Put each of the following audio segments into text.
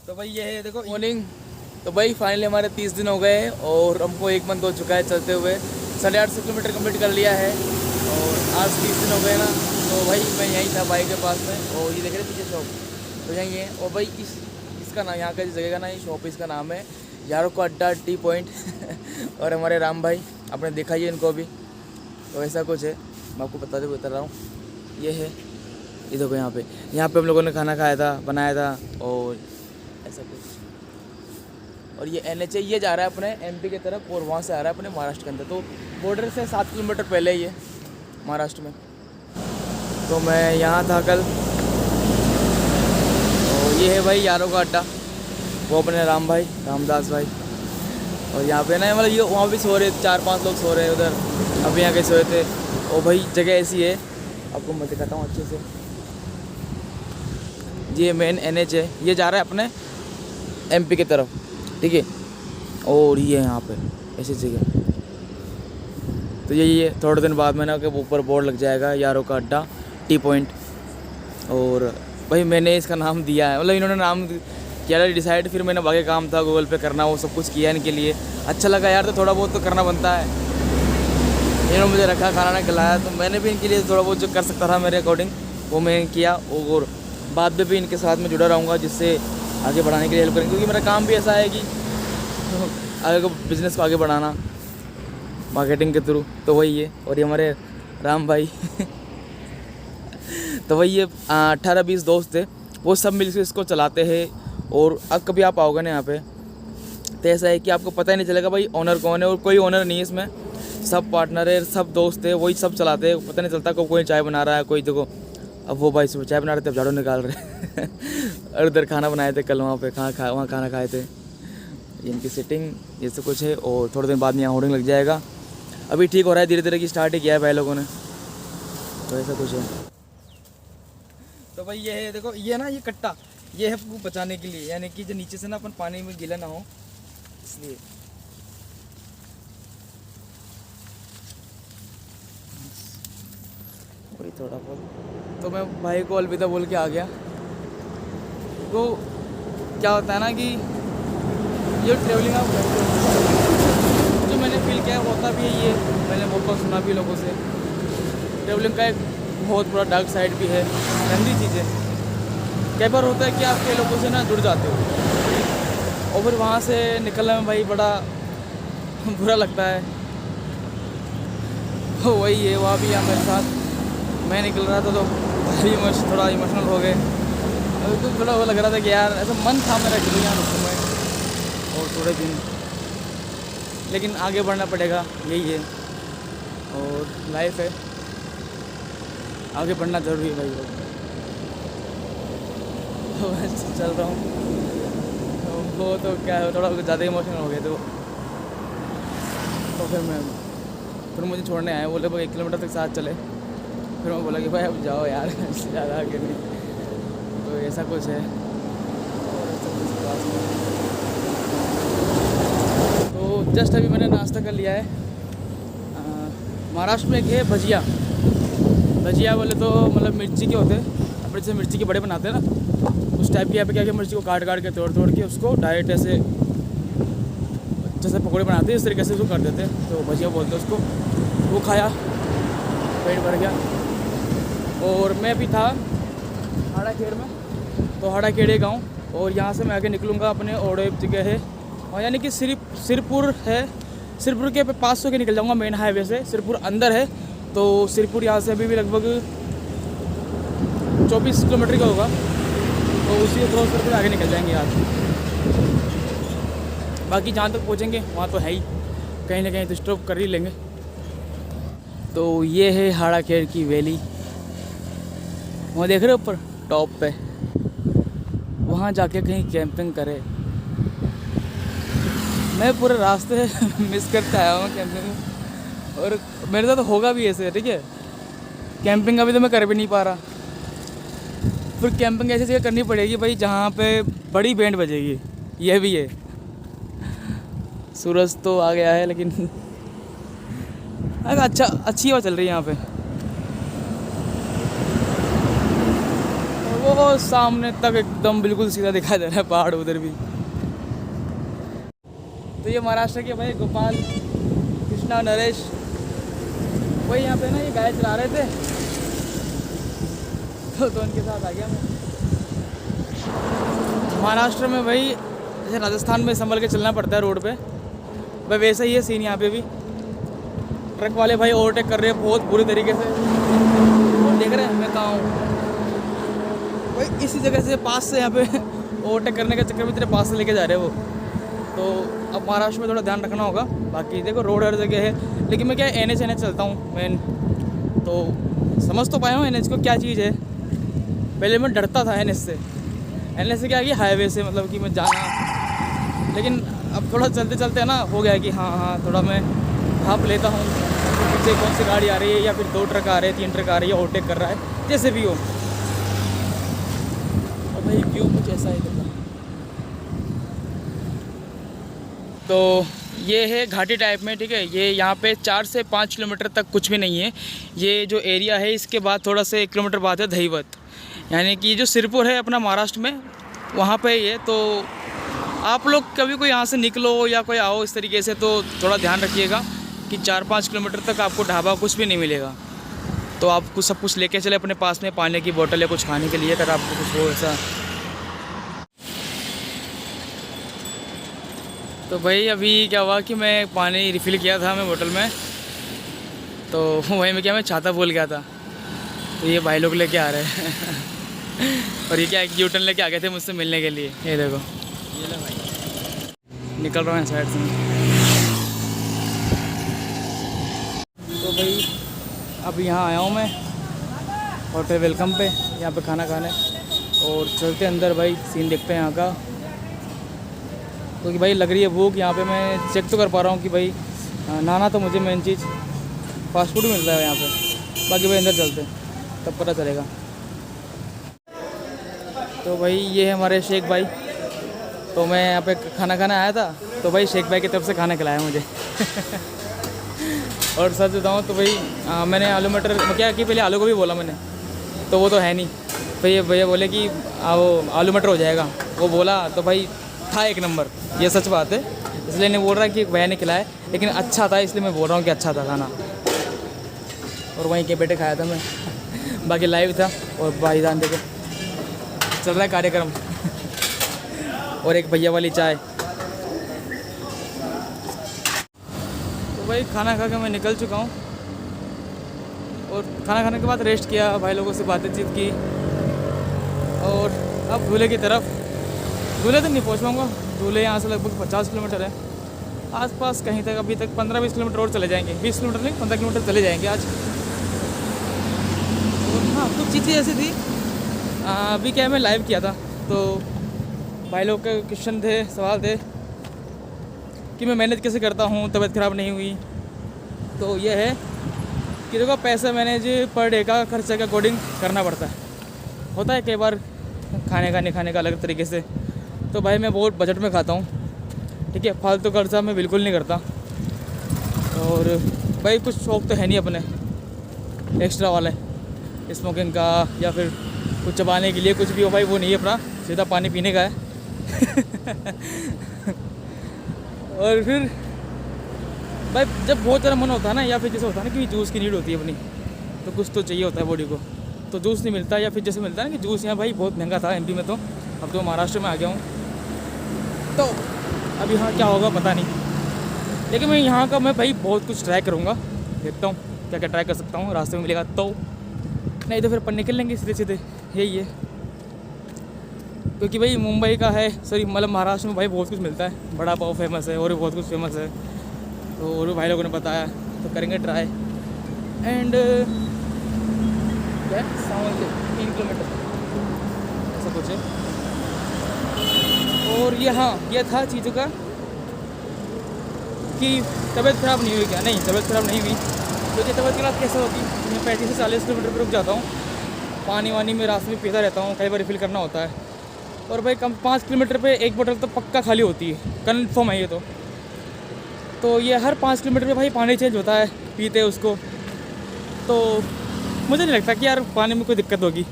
तो भाई ये है देखो मॉर्निंग। तो भाई फाइनली हमारे 30 दिन हो गए और हमको 1 मंथ हो चुका है चलते हुए। 850 किलोमीटर कंप्लीट कर लिया है और आज 30 दिन हो गए ना। तो भाई मैं यहीं था बाइक के पास में और ये देख रहे पीछे शॉप, तो यहीं है। और भाई इसका नाम, यहाँ का इस जगह का ना, ये शॉप इसका नाम है यारों का अड्डा टी पॉइंट। और हमारे राम भाई, आपने देखा ही है इनको भी। तो ऐसा कुछ है, मैं आपको बता रहा हूँ। ये है, ये देखो यहाँ पे हम लोगों ने खाना खाया था, बनाया था और ऐसा कुछ। और ये NH है, ये जा रहा है अपने MP की तरफ और वहाँ से आ रहा है अपने महाराष्ट्र के अंदर। तो बॉर्डर से 7 किलोमीटर पहले ही है महाराष्ट्र में। तो मैं यहाँ था कल। और ये है भाई यारों का अड्डा, वो अपने राम भाई, रामदास भाई। और यहाँ पे ना मतलब ये वहाँ भी सो रहे, 4-5 लोग सो रहे हैं उधर, अभी यहाँ के सोए थे। और भाई जगह ऐसी है, आपको मैं दिखाता हूँ अच्छे से। ये मेन NH है, ये जा रहा है अपने MP की तरफ, ठीक है। और ये यहाँ पे ऐसी जगह। तो ये थोड़े दिन बाद में ना कि ऊपर बोर्ड लग जाएगा यारों का अड्डा टी पॉइंट। और भाई मैंने इसका नाम दिया है, मतलब इन्होंने नाम किया डिसाइड, फिर मैंने बाकी काम था गूगल पे करना, वो सब कुछ किया इनके लिए। अच्छा लगा यार, तो थोड़ा बहुत तो करना बनता है। इन्होंने मुझे रखा, खाना ना खिलाया, तो मैंने भी इनके लिए थोड़ा बहुत जो कर सकता था मेरे अकॉर्डिंग वो मैंने किया। और बाद में भी इनके साथ में जुड़ा रहूँगा, जिससे आगे बढ़ाने के लिए हेल्प करेंगे। क्योंकि मेरा काम भी ऐसा है कि आगे को बिज़नेस को आगे बढ़ाना मार्केटिंग के थ्रू। तो वही है। और ये हमारे राम भाई। तो वही ये 18-20 दोस्त थे, वो सब मिलकर इसको चलाते हैं। और अब कभी आप आओगे ना यहाँ पे, तो ऐसा है कि आपको पता ही नहीं चलेगा भाई ओनर कौन है। और कोई ओनर नहीं है इसमें, सब पार्टनर है, सब दोस्त है, वही सब चलाते हैं। पता नहीं चलता कोई चाय बना रहा है, कोई देखो अब वो भाई सुबह चाय बना रहे थे, अब झाड़ू निकाल रहे। और उधर खाना बनाए थे कल, वहाँ पे वहाँ खाना खाए थे। इनकी सेटिंग ये सब कुछ है। और थोड़े दिन बाद में यहाँ होर्डिंग लग जाएगा। अभी ठीक हो रहा है, धीरे धीरे की स्टार्ट ही किया है भाई लोगों ने। तो ऐसा कुछ है। तो भाई ये है देखो, ये ना ये कट्टा, ये है आपको बचाने के लिए, यानी कि जो नीचे से ना अपन पानी में गीला ना हो, इसलिए। वही थोड़ा बहुत। तो मैं भाई को अलविदा बोल के आ गया। तो क्या होता है ना कि ये ट्रेवलिंग आप करते हो, जो मैंने फील किया होता भी है, ये मैंने बहुत सुना भी लोगों से। ट्रेवलिंग का एक बहुत बड़ा डार्क साइड भी है, गंदी चीज़ है। कई बार होता है कि आप कई लोगों से ना जुड़ जाते हो और फिर वहाँ से निकलने में भाई बड़ा बुरा लगता है। तो वही है, वहाँ भी यहाँ मेरे साथ मैं निकल रहा था तो थोड़ा इमोशनल हो गए। तो थोड़ा वो लग रहा था कि यार ऐसा मन था मेरा कि यहाँ रुकूँ मैं और थोड़े दिन, लेकिन आगे बढ़ना पड़ेगा, यही है। और लाइफ है, आगे बढ़ना ज़रूरी है भाई। तो चल रहा हूँ, तो वो तो क्या है, थोड़ा ज़्यादा इमोशनल हो गए थे वो। तो फिर मुझे छोड़ने आए, बोले भाई 1 किलोमीटर तक साथ चले। फिर मैं बोला कि भाई अब जाओ यार, इससे ज़्यादा आगे नहीं। तो ऐसा कुछ है। तो जस्ट अभी मैंने नाश्ता कर लिया है। महाराष्ट्र में एक है भजिया। भजिया बोले तो मतलब मिर्ची के होते हैं, अपने जैसे मिर्ची के बड़े बनाते हैं ना, उस टाइप के। यहाँ पे क्या मिर्ची को काट के तोड़ के उसको डायरेक्ट ऐसे जैसे पकौड़े बनाते हैं, इस तरीके से उसको कर देते हैं। तो भजिया बोलते हैं उसको। वो खाया, पेट भर गया। और मैं भी था हाड़ाखेड़ में, तो हाड़ाखेड़े गाँव, और यहाँ से मैं आगे निकलूँगा अपने ओड़े जगह है, और यानी कि सिरपुर है। सिरपुर के 500 के निकल जाऊँगा मेन हाईवे से। सिरपुर अंदर है, तो सिरपुर यहाँ से अभी भी लगभग 24 किलोमीटर का होगा। तो उसी को क्रॉस करके आगे निकल जाएंगे आज। बाकी जहाँ तक पहुँचेंगे वहाँ तो है ही, कहीं ना कहीं तो स्टॉप कर ही लेंगे। तो ये है हाड़ाखेड़ की वैली, वहाँ देख रहे हो ऊपर टॉप पे, वहाँ जाके कहीं कैंपिंग करें। मैं पूरे रास्ते मिस करते आया हूँ कैंपिंग, और मेरे साथ तो होगा भी ऐसे, ठीक है। कैंपिंग अभी तो मैं कर भी नहीं पा रहा। फिर कैंपिंग ऐसी जगह करनी पड़ेगी भाई जहाँ पे बड़ी बैंड बजेगी, ये भी है। सूरज तो आ गया है, लेकिन अच्छी हवा चल रही है यहाँ पे। वो वो सामने तक एकदम बिल्कुल सीधा दिखाई दे रहा है पहाड़ उधर भी। तो ये महाराष्ट्र के भाई गोपाल, कृष्णा, नरेश, वही यहाँ पे ना ये गाय चला रहे थे, तो उनके साथ आ गया मैं। महाराष्ट्र में भाई जैसे राजस्थान में संभल के चलना पड़ता है रोड पे, भाई वैसे ही है सीन यहाँ पे भी। ट्रक वाले भाई ओवरटेक कर रहे हैं बहुत बुरी तरीके से, और देख रहे हैं मैं कहाँ हूँ भाई, इसी जगह से पास से यहाँ पे ओवरटेक करने के चक्कर में तेरे पास से लेके जा रहे हैं वो। तो अब महाराष्ट्र में थोड़ा ध्यान रखना होगा। बाकी देखो रोड हर जगह है, लेकिन मैं क्या NH चलता हूँ मेन, तो समझ तो पाया हूँ NH को क्या चीज़ है। पहले मैं डरता था NH से क्या कि हाईवे से, मतलब कि मैं जाना, लेकिन अब थोड़ा चलते चलते है ना हो गया कि हाँ थोड़ा मैं भाप लेता हूँ पीछे कौन सी गाड़ी आ रही है, या फिर 2 ट्रक आ रहे हैं, 3 ट्रक आ रही है, ओवरटेक कर रहा है, जैसे भी हो। और भाई व्यू कुछ ऐसा ही करता। तो ये है घाटी टाइप में, ठीक है। ये यहाँ पे 4 से 5 किलोमीटर तक कुछ भी नहीं है। ये जो एरिया है इसके बाद थोड़ा से 1 किलोमीटर बाद है दहीवत, यानी कि जो सिरपुर है अपना महाराष्ट्र में, वहाँ पे ये। तो आप लोग कभी कोई यहाँ से निकलो या कोई आओ इस तरीके से, तो थोड़ा ध्यान रखिएगा कि 4-5 किलोमीटर तक आपको ढाबा कुछ भी नहीं मिलेगा। तो आप कुछ सब कुछ लेके चले अपने पास में, पानी की बोतल या कुछ खाने के लिए, अगर आपको कुछ हो ऐसा। तो भाई अभी क्या हुआ कि मैं पानी रिफ़िल किया था मैं बोतल में, तो वहीं में क्या मैं छाता भूल गया था, तो ये भाई लोग लेके आ रहे हैं और ये क्या एक यूटर्न लेके आ गए थे मुझसे मिलने के लिए। ये देखो ये लो भाई, निकल रहा है साइड से। तो भाई अब यहाँ आया हूँ मैं होटल वेलकम पे, यहाँ पे खाना खाने, और चलते अंदर भाई सीन देखते हैं यहाँ का। क्योंकि भाई लग रही है भूख, यहाँ पे मैं चेक तो कर पा रहा हूँ कि भाई नाना तो मुझे मेन चीज़ फास्ट फूड मिल रहा है यहाँ पे। बाकी भाई अंदर चलते हैं तब पता चलेगा। तो भाई ये है हमारे शेख भाई, तो मैं यहाँ पे खाना खाने आया था, तो भाई शेख भाई की तरफ से खाना खिलाया मुझे और सच बताऊँ तो भाई मैंने आलू मटर क्या कि पहले आलू को भी बोला मैंने, तो वो तो है नहीं भाई, भैया बोले कि वो आलू मटर हो जाएगा, वो बोला तो भाई था 1 नंबर, ये सच बात है। इसलिए नहीं बोल रहा कि भैया ने खिलाया, लेकिन अच्छा था इसलिए मैं बोल रहा हूँ कि अच्छा था खाना। और वहीं के बेटे खाया था मैं बाकी लाइव था, और भाईजान देखो चल रहा है कार्यक्रम और एक भैया वाली चाय। तो भाई खाना खा के मैं निकल चुका हूँ, और खाना खाने के बाद रेस्ट किया, भाई लोगों से बातचीत की, और अब धूले की तरफ। धूले तक नहीं पहुँच पाऊँगा, धूले यहाँ से लगभग 50 किलोमीटर है आसपास कहीं तक। अभी तक 15-20 किलोमीटर और चले जाएंगे, 20 किलोमीटर नहीं 15 किलोमीटर चले जाएंगे आज। और हाँ कुछ चीज़ें ऐसी थी, अभी क्या मैं लाइव किया था, तो भाई लोग के क्वेश्चन थे, सवाल थे कि मैं मैनेज कैसे करता हूँ, तबीयत ख़राब नहीं हुई। तो ये है कि देखो पैसा मैनेज पर डे का खर्चे के अकॉर्डिंग करना पड़ता है, होता है कई बार खाने का अलग तरीके से। तो भाई मैं बहुत बजट में खाता हूँ, ठीक है, फालतू खर्चा मैं बिल्कुल नहीं करता। और भाई कुछ शौक तो है नहीं अपने एक्स्ट्रा वाले, स्मोकिंग का या फिर कुछ चबाने के लिए कुछ भी हो, भाई वो नहीं है अपना, सीधा पानी पीने का है और फिर भाई जब बहुत ज़्यादा मन होता है ना, या फिर जैसे होता है ना कि जूस की नीड होती है अपनी, तो कुछ तो चाहिए होता है बॉडी को, तो जूस नहीं मिलता, या फिर जैसे मिलता है ना कि जूस यहाँ भाई बहुत महंगा था MP में, तो अब तो महाराष्ट्र में आ गया हूँ, तो अब यहाँ क्या होगा पता नहीं। लेकिन मैं यहाँ का मैं भाई बहुत कुछ ट्राई करूँगा, देखता हूँ क्या क्या ट्राई कर सकता हूँ, रास्ते में मिलेगा तो, नहीं तो फिर अपन निकल लेंगे सीधे सीधे, यही है। क्योंकि भाई मुंबई का है, सॉरी मतलब महाराष्ट्र में भाई बहुत कुछ मिलता है, बड़ा पाव फेमस है और भी बहुत कुछ फेमस है, तो और भी भाई लोगों ने बताया, तो करेंगे ट्राई। एंड क्या 3 किलोमीटर ऐसा कुछ है। और ये हाँ ये था चीज़ों का कि तबीयत ख़राब नहीं हुई क्या, नहीं तबीयत ख़राब नहीं हुई, क्योंकि तबीयत ख़राब कैसे होती, मैं 35 से 40 किलोमीटर पर रुक जाता हूँ, पानी वानी में रास्ते में पीता रहता हूँ, कई बार रिफ़िल करना होता है, और भाई कम 5 किलोमीटर पे एक बोतल तो पक्का खाली होती है, कन्फर्म है ये तो ये हर 5 किलोमीटर पे भाई पानी चेंज होता है, पीते हैं उसको, तो मुझे नहीं लगता कि यार पानी में कोई दिक्कत होगी,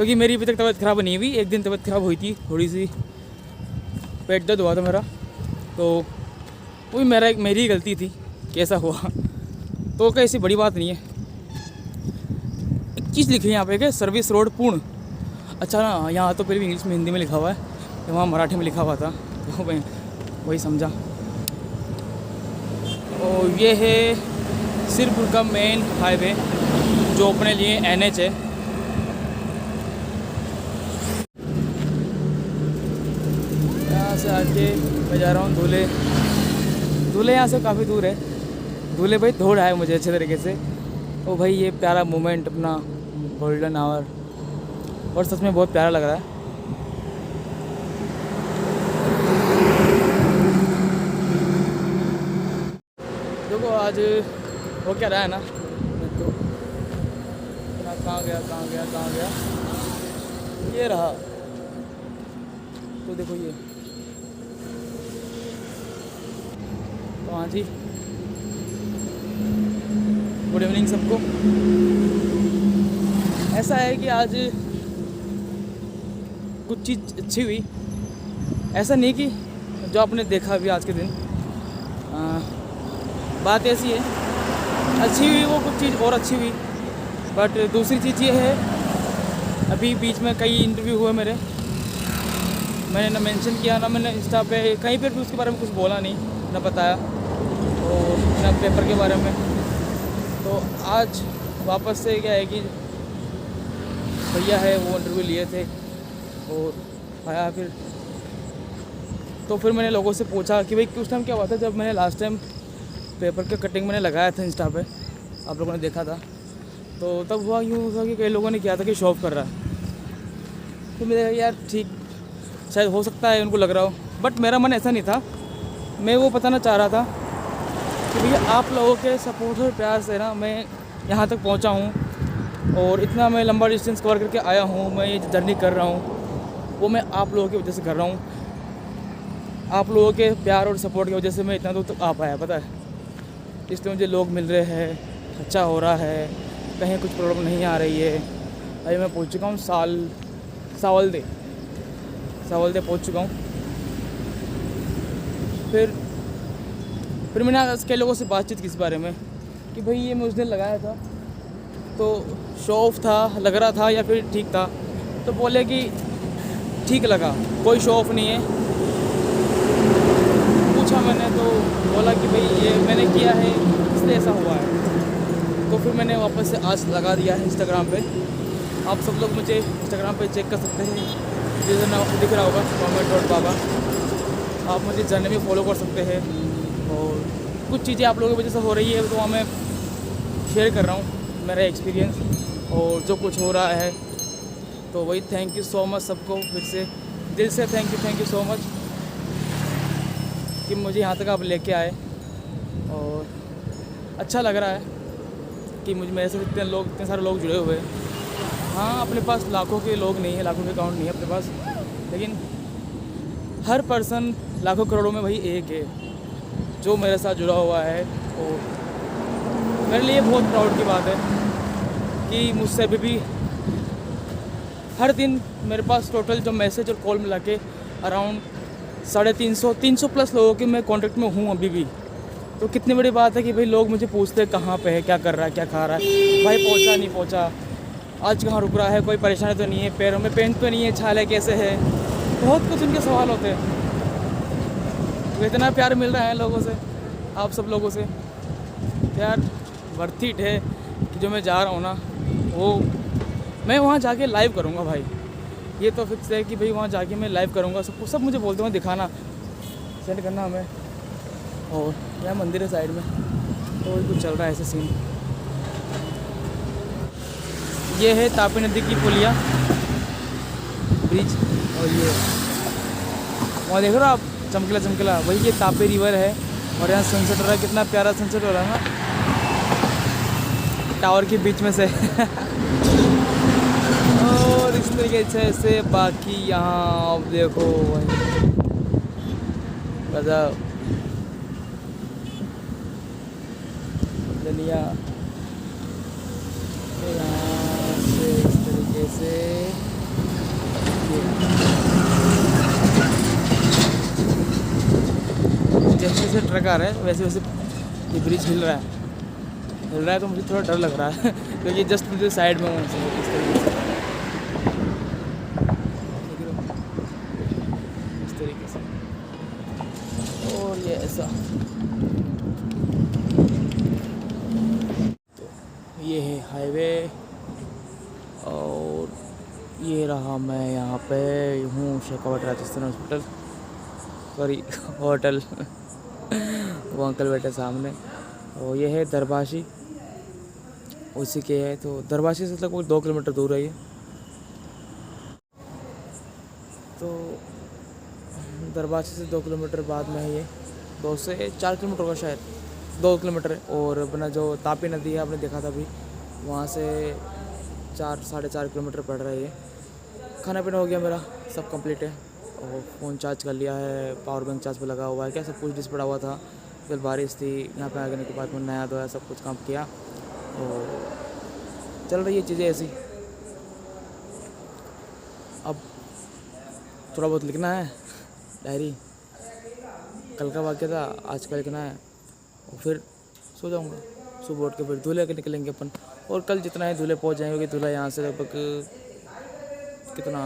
क्योंकि मेरी अभी तक तबीयत ख़राब नहीं हुई। एक दिन तबीयत ख़राब हुई थी, थोड़ी सी पेट दर्द हुआ था मेरा, तो वो भी मेरी गलती थी कैसा हुआ। तो क्या ऐसी बड़ी बात नहीं है। एक चीज़ लिखी है यहाँ पे कि सर्विस रोड पुणे। अच्छा ना, यहाँ तो फिर भी इंग्लिश में हिंदी में लिखा हुआ है, वहाँ मराठी में लिखा हुआ था, तो मैं वही समझा। और ये है सिरपुर का मेन हाईवे जो अपने लिए NH है। यहाँ से आके मैं जा रहा हूँ धुले। धुले यहाँ से काफ़ी दूर है। धुले भाई धो रहा है मुझे अच्छे तरीके से। ओ भाई ये प्यारा मोमेंट अपना गोल्डन आवर, और सच में बहुत प्यारा लग रहा है। देखो आज वो क्या रहा है ना, तो कहाँ गया ये रहा। तो देखो ये तो हाँ जी, गुड इवनिंग सबको। ऐसा है कि आज कुछ चीज़ अच्छी हुई, ऐसा नहीं कि जो आपने देखा अभी आज के दिन। बात ऐसी है, अच्छी हुई वो कुछ चीज़ और अच्छी हुई। बट दूसरी चीज़ ये है, अभी बीच में कई इंटरव्यू हुए मेरे, मैंने ना मेंशन किया, ना मैंने इंस्टा पे कहीं पर भी उसके बारे में कुछ बोला नहीं, ना बताया, और ना पेपर के बारे में। तो आज वापस से क्या है कि भैया है वो इंटरव्यू लिए थे और आया फिर। तो फिर मैंने लोगों से पूछा कि भाई उस टाइम क्या हुआ था जब मैंने लास्ट टाइम पेपर के कटिंग मैंने लगाया था इंस्टा पे, आप लोगों ने देखा था। तो तब हुआ यूँ हुआ कि कई लोगों ने किया था कि शो ऑफ कर रहा है। तो मेरे यार ठीक, शायद हो सकता है उनको लग रहा हो, बट मेरा मन ऐसा नहीं था। मैं वो बताना चाह रहा था कि भैया आप लोगों के सपोर्ट और प्यार से ना मैं यहाँ तक पहुँचा हूँ, और इतना मैं लंबा डिस्टेंस कवर करके आया हूँ, मैं ये जर्नी कर रहा हूँ, वो मैं आप लोगों की वजह से कर रहा हूँ। आप लोगों के प्यार और सपोर्ट की वजह से मैं इतना दूर तक आ पाया, पता है। इसलिए मुझे लोग मिल रहे हैं, अच्छा हो रहा है, कहीं कुछ प्रॉब्लम नहीं आ रही है। अभी मैं पहुँच चुका हूँ सावलदे पहुँच चुका हूँ। फिर मैंने आज के लोगों से बातचीत की इस बारे में कि भाई ये मैं उस दिन लगाया था तो शो ऑफ था, लग रहा था या फिर ठीक था। तो बोले कि ठीक लगा, कोई शो ऑफ नहीं है। पूछा मैंने तो बोला कि भाई ये मैंने किया है इसलिए ऐसा हुआ है। तो फिर मैंने वापस से आज लगा दिया है इंस्टाग्राम पे। आप सब लोग मुझे इंस्टाग्राम पे चेक कर सकते हैं, जिसका नाम दिख रहा होगा mohammed.baba। आप मुझे जर्नी में फॉलो कर सकते हैं, और कुछ चीज़ें आप लोगों की वजह से हो रही है तो वहाँ मैं शेयर कर रहा हूँ मेरा एक्सपीरियंस और जो कुछ हो रहा है। तो वही थैंक यू सो मच सबको, फिर से दिल से थैंक यू सो मच कि मुझे यहाँ तक आप लेके आए। और अच्छा लग रहा है कि मुझे मेरे से इतने सारे लोग जुड़े हुए हैं। हाँ, अपने पास लाखों के लोग नहीं है, लाखों के अकाउंट नहीं है अपने पास, लेकिन हर पर्सन लाखों करोड़ों में वही एक है जो मेरे साथ जुड़ा हुआ है। और मेरे लिए बहुत प्राउड की बात है कि मुझसे अभी भी हर दिन मेरे पास टोटल जो मैसेज और कॉल मिला के अराउंड 350 प्लस लोगों के मैं कांटेक्ट में हूँ अभी भी। तो कितनी बड़ी बात है कि भाई लोग मुझे पूछते हैं कहाँ पे है, क्या कर रहा है, क्या खा रहा है, भाई पहुँचा नहीं पहुँचा, आज कहाँ रुक रहा है, कोई परेशानी तो नहीं है, पैरों में पेन तो नहीं है, छाले कैसे है, बहुत कुछ उनके सवाल होते हैं। तो इतना प्यार मिल रहा है लोगों से, आप सब लोगों से यार, वर्थ इट है कि जो मैं जा रहा हूँ ना वो मैं वहाँ जाके लाइव करूँगा भाई। ये तो फिक्स है कि भाई वहाँ जाके मैं लाइव करूँगा। सब मुझे बोलते हैं दिखाना, सेंड करना हमें। और यहाँ मंदिर है साइड में, तो कुछ चल रहा है ऐसे सीन। ये है तापी नदी की पुलिया ब्रिज, और ये वहाँ देख रहे हो आप चमकीला वही ये तापी रिवर है। और यहाँ सनसेट हो रहा है, कितना प्यारा सनसेट हो रहा है ना टावर के बीच में से। और इस तरीके से बाकी यहाँ आप देखो गजब दुनिया। यहाँ से इस तरीके से जैसे जैसे ट्रक आ रहा है वैसे वैसे ये ब्रिज हिल रहा है तो मुझे थोड़ा डर लग रहा है क्योंकि जस्ट मुझे साइड में हूँ इस तरीके से, इस तरीके से। और ये ऐसा, तो ये है हाईवे और ये रहा, मैं यहाँ पे हूँ Shekhawat Rajasthan hospital, sorry hotel वो अंकल बैठे सामने। और ये है दरबाशी, उसी के है, तो दरबाशी से लगभग 2 किलोमीटर दूर है ये। तो दरबाशी से 2 किलोमीटर बाद में है ये, 2 से 4 किलोमीटर का शायद, 2 किलोमीटर है। और अपना जो तापी नदी है आपने देखा था अभी, वहाँ से 4-4.5 किलोमीटर पड़ रहा है ये। खाना पीना हो गया मेरा, सब कंप्लीट है। और फ़ोन चार्ज कर लिया है, पावर बैंक चार्ज पे लगा हुआ है, क्या सब कुछ डिस पड़ा हुआ था, फिर बारिश थी, यहाँ पे आने के बाद मैंने नया धोया, सब कुछ काम किया और चल रही है चीज़ें ऐसी। अब थोड़ा बहुत लिखना है डायरी, कल का वाक्य था, आज का लिखना है और फिर सो जाऊँगा। सुबह उठ के फिर दूल्हे के निकलेंगे अपन, और कल जितना है दूल्हे पहुँच जाएंगे, क्योंकि दूल्हा यहाँ से लगभग कितना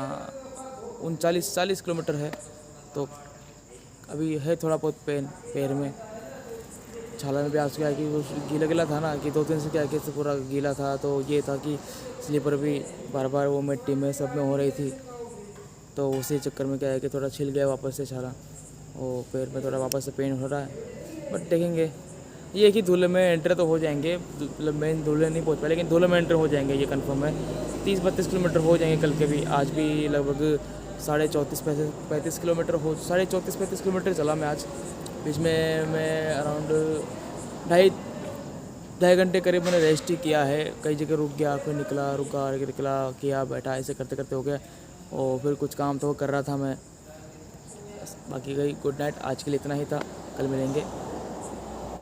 39-40 किलोमीटर है। तो अभी है थोड़ा बहुत पेन पैर में, छाला में भी आज क्या है कि वो गीला गीला था ना, कि 2 दिन से क्या कि पूरा गीला था, तो ये था कि स्लीपर भी बार बार वो मिट्टी में सब में हो रही थी, तो उसी चक्कर में क्या है कि थोड़ा छिल गया वापस से छाला, और पैर में थोड़ा वापस से पेन हो रहा है। बट देखेंगे, ये कि दूल्हे में एंटर तो हो जाएंगे, मतलब मेन दूल्हे नहीं पहुँच पाए, लेकिन दूल्हे में एंटर हो जाएंगे, ये कंफर्म है। 30-32 किलोमीटर हो जाएंगे कल के भी, आज भी लगभग 34-35 किलोमीटर हो, 34-35 किलोमीटर चला मैं आज। बीच में मैं अराउंड 2.5 घंटे करीब मैंने रेस्ट ही किया है, कई जगह रुक गया, फिर निकला, रुका, निकला, किया, बैठा, ऐसे करते करते हो गया। और फिर कुछ काम तो कर रहा था मैं, बस बाकी गई। गुड नाइट, आज के लिए इतना ही था, कल मिलेंगे।